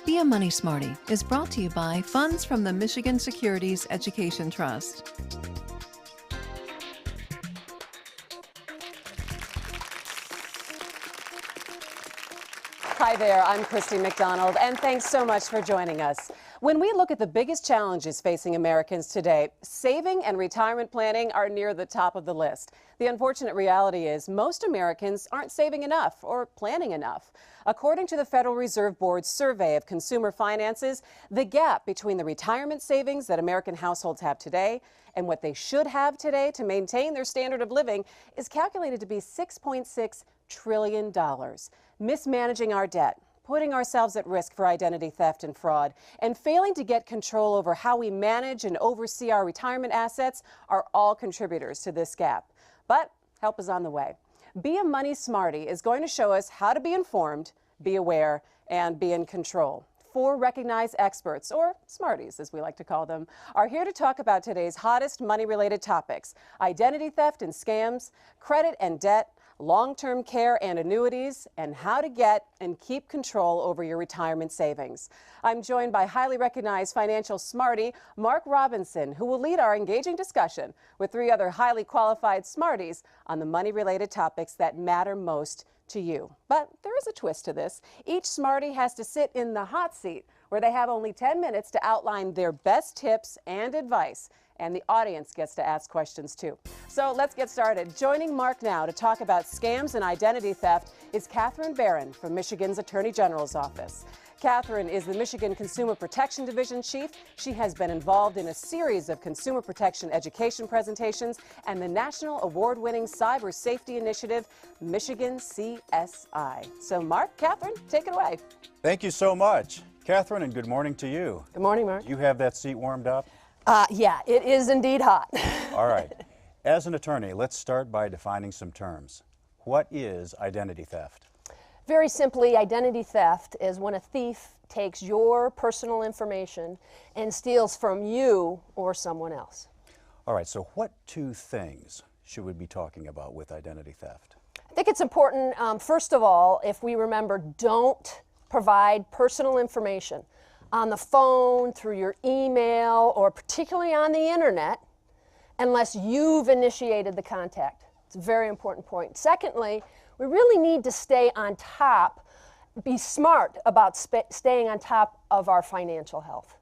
Be a Money Smarty is brought to you by funds from the Michigan Securities Education Trust. Hi there, I'm Christy McDonald, and thanks so much for joining us. When we look at the biggest challenges facing Americans today, saving and retirement planning are near the top of the list. The unfortunate reality is most Americans aren't saving enough or planning enough. According to the Federal Reserve Board's survey of consumer finances, the gap between the retirement savings that American households have today and what they should have today to maintain their standard of living is calculated to be $6.6 trillion. Mismanaging our debt, putting ourselves at risk for identity theft and fraud, and failing to get control over how we manage and oversee our retirement assets are all contributors to this gap. But help is on the way. Be a Money Smarty is going to show us how to be informed, be aware, and be in control. 4 recognized experts, or Smarties as we like to call them, are here to talk about today's hottest money-related topics: identity theft and scams, credit and debt, long-term care and annuities, and how to get and keep control over your retirement savings. I'm joined by highly recognized financial smarty, Mark Robinson, who will lead our engaging discussion with 3 other highly qualified smarties on the money-related topics that matter most to you. But there is a twist to this. Each smarty has to sit in the hot seat, where they have only 10 minutes to outline their best tips and advice. And the audience gets to ask questions too. So let's get started. Joining Mark now to talk about scams and identity theft is Katharyn Barron from Michigan's Attorney General's office. Katharyn is the Michigan Consumer Protection Division Chief. She has been involved in a series of consumer protection education presentations and the national award-winning cyber safety initiative, Michigan CSI. So Mark, Katharyn, take it away. Thank you so much. Katharyn, and good morning to you. Good morning, Mark. You have that seat warmed up? Yeah, it is indeed hot. All right. As an attorney, let's start by defining some terms. What is identity theft? Very simply, identity theft is when a thief takes your personal information and steals from you or someone else. All right, so what 2 things should we be talking about with identity theft? I think it's important, first of all, if we remember, don't provide personal information on the phone, through your email, or particularly on the internet, unless you've initiated the contact. It's a very important point. Secondly, we really need to stay on top, be smart about staying on top of our financial health.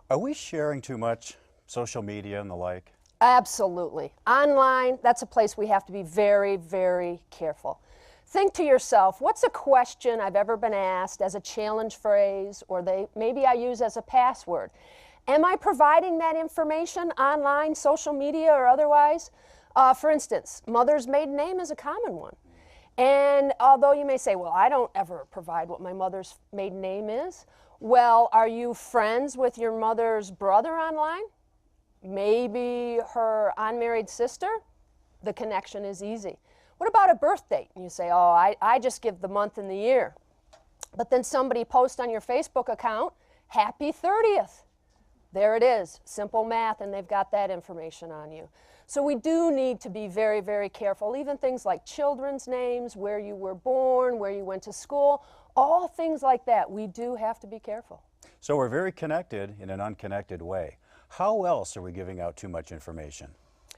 Are we sharing too much social media and the like? Absolutely. Online, that's a place we have to be very, very careful. Think to yourself, what's a question I've ever been asked as a challenge phrase, or maybe I use as a password? Am I providing that information online, social media, or otherwise? For instance, mother's maiden name is a common one. And although you may say, well, I don't ever provide what my mother's maiden name is, well, are you friends with your mother's brother online? Maybe her unmarried sister? The connection is easy. What about a birth date? And you say, oh, I just give the month and the year. But then somebody posts on your Facebook account, happy 30th. There it is, simple math, and they've got that information on you. So we do need to be very, very careful. Even things like children's names, where you were born, where you went to school, all things like that, we do have to be careful. So we're very connected in an unconnected way. How else are we giving out too much information?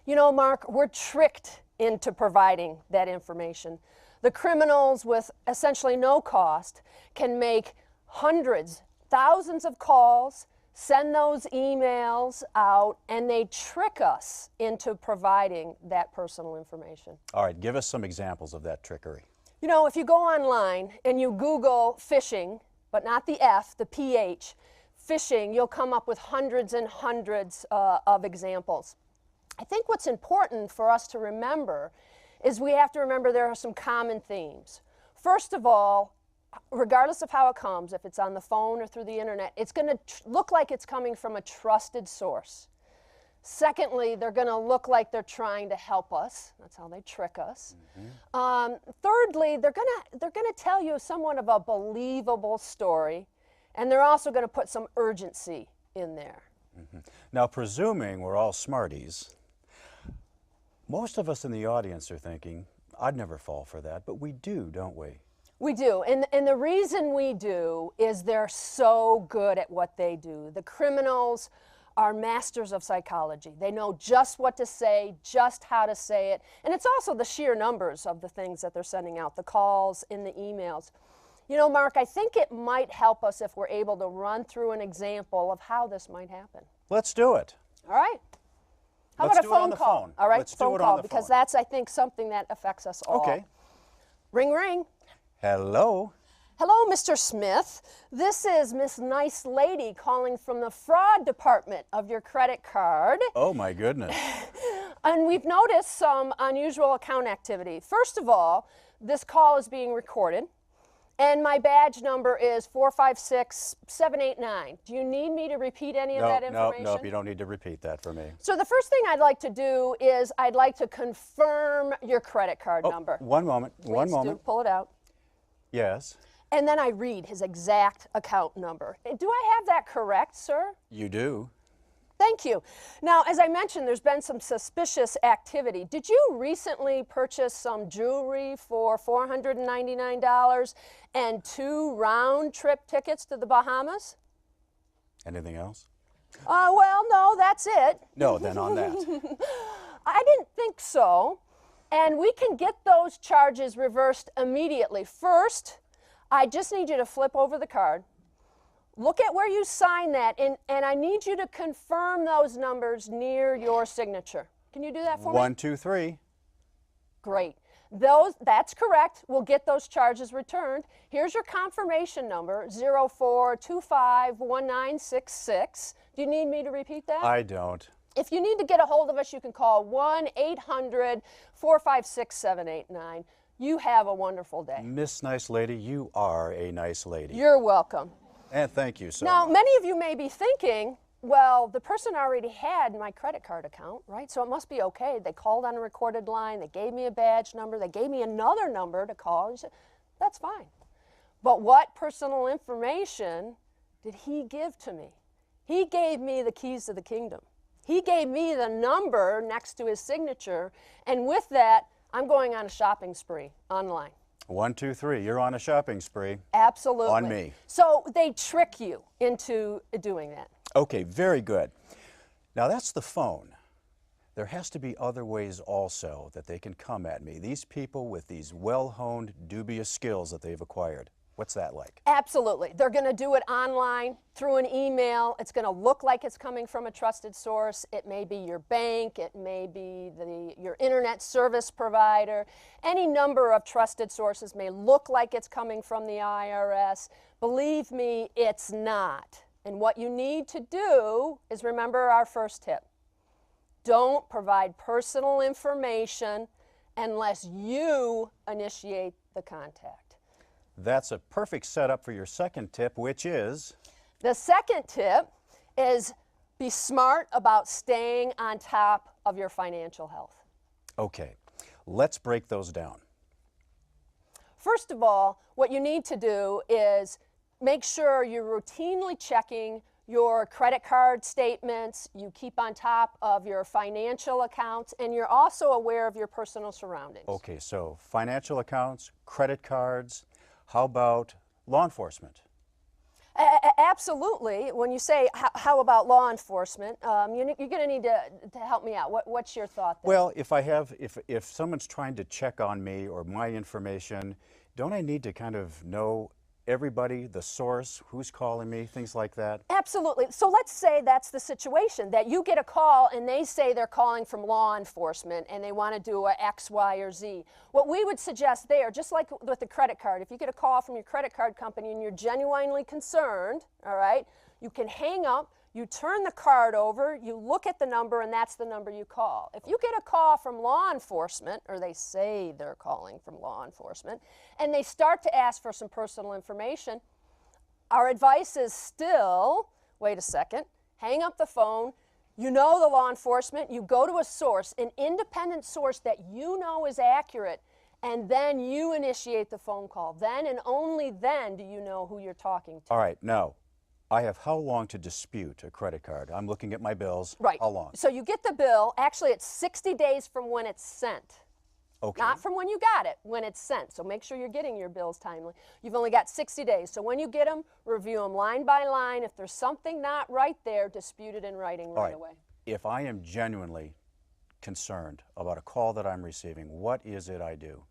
You know, Mark, we're tricked into providing that information. The criminals with essentially no cost can make hundreds, thousands of calls, send those emails out, and they trick us into providing that personal information. All right, give us some examples of that trickery. You know, if you go online and you Google phishing, but not the F, the PH, phishing, you'll come up with hundreds and hundreds of examples. I think what's important for us to remember is we have to remember there are some common themes. First of all, regardless of how it comes, if it's on the phone or through the internet, it's going to look like it's coming from a trusted source. Secondly, they're going to look like they're trying to help us. That's how they trick us. Thirdly, they're going to tell you somewhat of a believable story, and they're also going to put some urgency in there. Now, presuming we're all smarties, most of us in the audience are thinking, I'd never fall for that, but we do, don't we? We do, and the reason we do is they're so good at what they do. The criminals are masters of psychology. They know just what to say, just how to say it, and it's also the sheer numbers of the things that they're sending out, the calls and the emails. You know, Mark, I think it might help us if we're able to run through an example of how this might happen. Let's do it. All right. How Let's about a do it on phone the call? phone. All right, Let's do phone it on call, the because phone. that's, I think, something that affects us all. Okay. Ring, ring. Hello. Hello, Mr. Smith. This is Miss Nice Lady calling from the fraud department of your credit card. Oh, my goodness. And we've noticed some unusual account activity. First of all, this call is being recorded, and my badge number is 456789. Do you need me to repeat any of that information? No, you don't need to repeat that for me. So the first thing I'd like to do is I'd like to confirm your credit card number. One moment, one Please moment. do pull it out. Yes, And then I read his exact account number. Do I have that correct, sir? you do. Thank you. Now, as I mentioned, there's been some suspicious activity. Did you recently purchase some jewelry for $499 and 2 round-trip tickets to the Bahamas? Anything else? Well, no, that's it. No, then on that. I didn't think so. And we can get those charges reversed immediately. First, I just need you to flip over the card. Look at where you sign that, and I need you to confirm those numbers near your signature. Can you do that for me? 1, 2, 3. Great. That's correct. We'll get those charges returned. Here's your confirmation number, 04251966. Do you need me to repeat that? I don't. If you need to get a hold of us, you can call 1-800-456-7889. You have a wonderful day. Miss Nice Lady, you are a nice lady. You're welcome. And thank you so Now, much. many of you may be thinking, well, the person already had my credit card account, right? So it must be okay. They called on a recorded line. They gave me a badge number. They gave me another number to call. That's fine. But what personal information did he give to me? He gave me the keys to the kingdom. He gave me the number next to his signature. And with that, I'm going on a shopping spree online. 1, 2, 3. You're on a shopping spree. Absolutely. On me. So they trick you into doing that. Okay, very good. Now that's the phone. There has to be other ways also that they can come at me. These people with these well-honed, dubious skills that they've acquired. What's that like? Absolutely. They're going to do it online, through an email. It's going to look like it's coming from a trusted source. It may be your bank. It may be your internet service provider. Any number of trusted sources may look like it's coming from the IRS. Believe me, it's not. And what you need to do is remember our first tip. Don't provide personal information unless you initiate the contact. That's a perfect setup for your second tip, which is? The second tip is be smart about staying on top of your financial health. Okay, let's break those down. First of all, what you need to do is make sure you're routinely checking your credit card statements, you keep on top of your financial accounts, and you're also aware of your personal surroundings. Okay, so financial accounts, credit cards. How about law enforcement? Absolutely. When you say, how about law enforcement, you're going to need to help me out. What's your thought there? Well, if someone's trying to check on me or my information, don't I need to kind of know everybody, the source, who's calling me, things like that? Absolutely. So let's say that's the situation, that you get a call and they say they're calling from law enforcement and they want to do a X, Y, or Z. What we would suggest there, just like with the credit card, if you get a call from your credit card company and you're genuinely concerned, all right, you can hang up, you turn the card over, you look at the number, and that's the number you call. If you get a call from law enforcement, or they say they're calling from law enforcement, and they start to ask for some personal information, our advice is still, wait a second, hang up the phone, you know the law enforcement, you go to a source, an independent source that you know is accurate, and then you initiate the phone call. Then and only then do you know who you're talking to. All right, now, I have how long to dispute a credit card? I'm looking at my bills. Right. How long? So you get the bill. Actually, it's 60 days from when it's sent. Okay. Not from when you got it, when it's sent. So make sure you're getting your bills timely. You've only got 60 days. So when you get them, review them line by line. If there's something not right there, dispute it in writing right away. If I am genuinely concerned about a call that I'm receiving, what is it I do?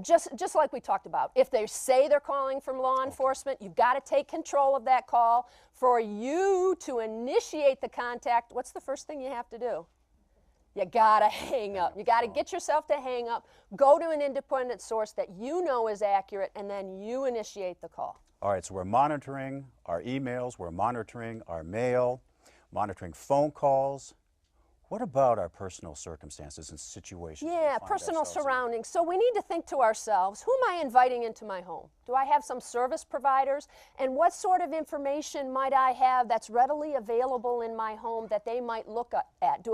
Just like we talked about, if they say they're calling from law enforcement, you've got to take control of that call. For you to initiate the contact, what's the first thing you have to do? You got to hang up. You got to get yourself to hang up, go to an independent source that you know is accurate, and then you initiate the call. All right, so we're monitoring our emails, we're monitoring our mail, monitoring phone calls. What about our personal circumstances and situations? Yeah, personal surroundings. So we need to think to ourselves, who am I inviting into my home? Do I have some service providers? And what sort of information might I have that's readily available in my home that they might look at?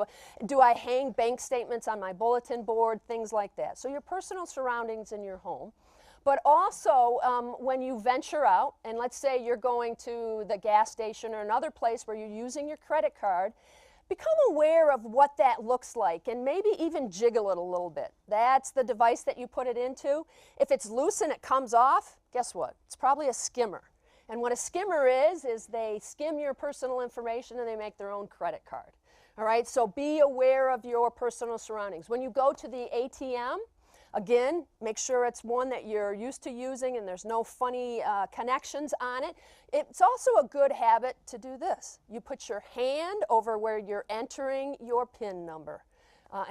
Do I hang bank statements on my bulletin board, things like that? So your personal surroundings in your home. But also, when you venture out, and let's say you're going to the gas station or another place where you're using your credit card, become aware of what that looks like and maybe even jiggle it a little bit. That's the device that you put it into. If it's loose and it comes off, guess what? It's probably a skimmer. And what a skimmer is they skim your personal information and they make their own credit card. All right, so be aware of your personal surroundings. When you go to the ATM, again, make sure it's one that you're used to using and there's no funny connections on it. It's also a good habit to do this. You put your hand over where you're entering your PIN number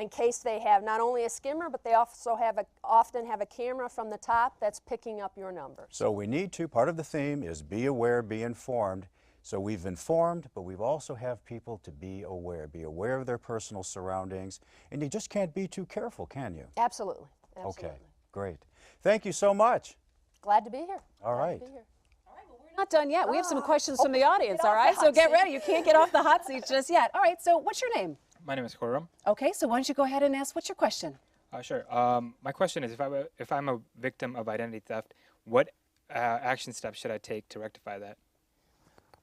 in case they have not only a skimmer, but they also often have a camera from the top that's picking up your numbers. So we need to, part of the theme is be aware, be informed. So we've informed, but we've also have people to be aware of their personal surroundings. And you just can't be too careful, can you? Absolutely. Absolutely. Okay, great. Thank you so much. Glad to be here. All right. All right, well, we're not done yet. We have some questions from the audience, all right? So get ready. You can't get off the hot seat just yet. All right, so what's your name? My name is Khurram. Okay, so why don't you go ahead and ask what's your question? Sure. My question is, if I'm a victim of identity theft, what action steps should I take to rectify that?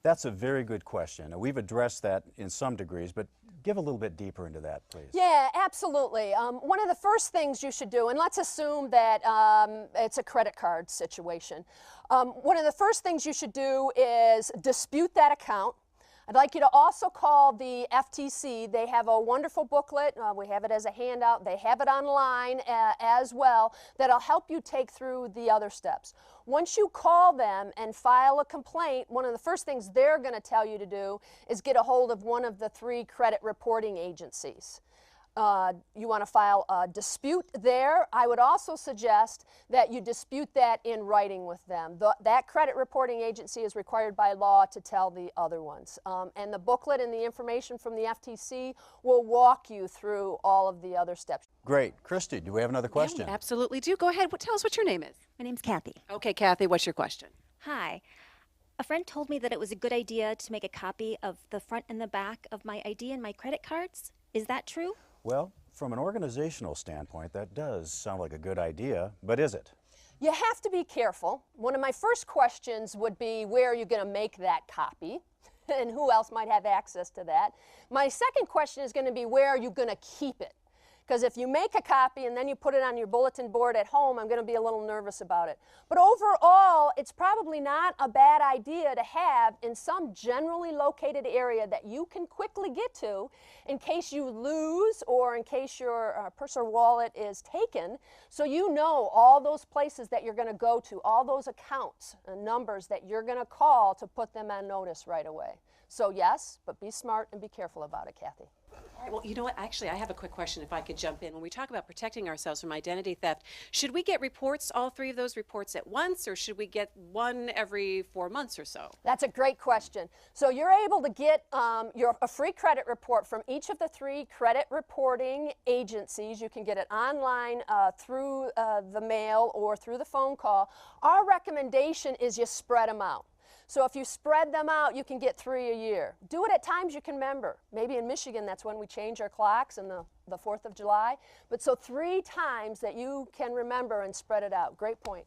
That's a very good question. Now, we've addressed that in some degrees, but give a little bit deeper into that, please. Yeah, absolutely. One of the first things you should do, and let's assume that it's a credit card situation. One of the first things you should do is dispute that account. I'd like you to also call the FTC. They have a wonderful booklet. We have it as a handout. They have it online as well that'll help you take through the other steps. Once you call them and file a complaint, one of the first things they're going to tell you to do is get a hold of one of the 3 credit reporting agencies. You want to file a dispute there. I would also suggest that you dispute that in writing with them. That credit reporting agency is required by law to tell the other ones. And the booklet and the information from the FTC will walk you through all of the other steps. Great. Christy, do we have another question? Yeah, absolutely do. Go ahead. Tell us what your name is. My name's Kathy. Okay, Kathy, what's your question? Hi. A friend told me that it was a good idea to make a copy of the front and the back of my ID and my credit cards. Is that true? Well, from an organizational standpoint, that does sound like a good idea, but is it? You have to be careful. One of my first questions would be, where are you going to make that copy? And who else might have access to that? My second question is going to be, where are you going to keep it? Because if you make a copy and then you put it on your bulletin board at home, I'm going to be a little nervous about it. But overall, it's probably not a bad idea to have in some generally located area that you can quickly get to in case you lose or in case your purse or wallet is taken. So you know all those places that you're going to go to, all those accounts and numbers that you're going to call to put them on notice right away. So yes, but be smart and be careful about it, Kathy. All right, well, you know what? Actually, I have a quick question if I could jump in. When we talk about protecting ourselves from identity theft, should we get reports, all 3 of those reports at once, or should we get one every 4 months or so? That's a great question. So you're able to get a free credit report from each of the 3 credit reporting agencies. You can get it online through the mail or through the phone call. Our recommendation is you spread them out. So if you spread them out, you can get 3 a year. Do it at times you can remember. Maybe in Michigan, that's when we change our clocks on the 4th of July. But so 3 times that you can remember and spread it out. Great point.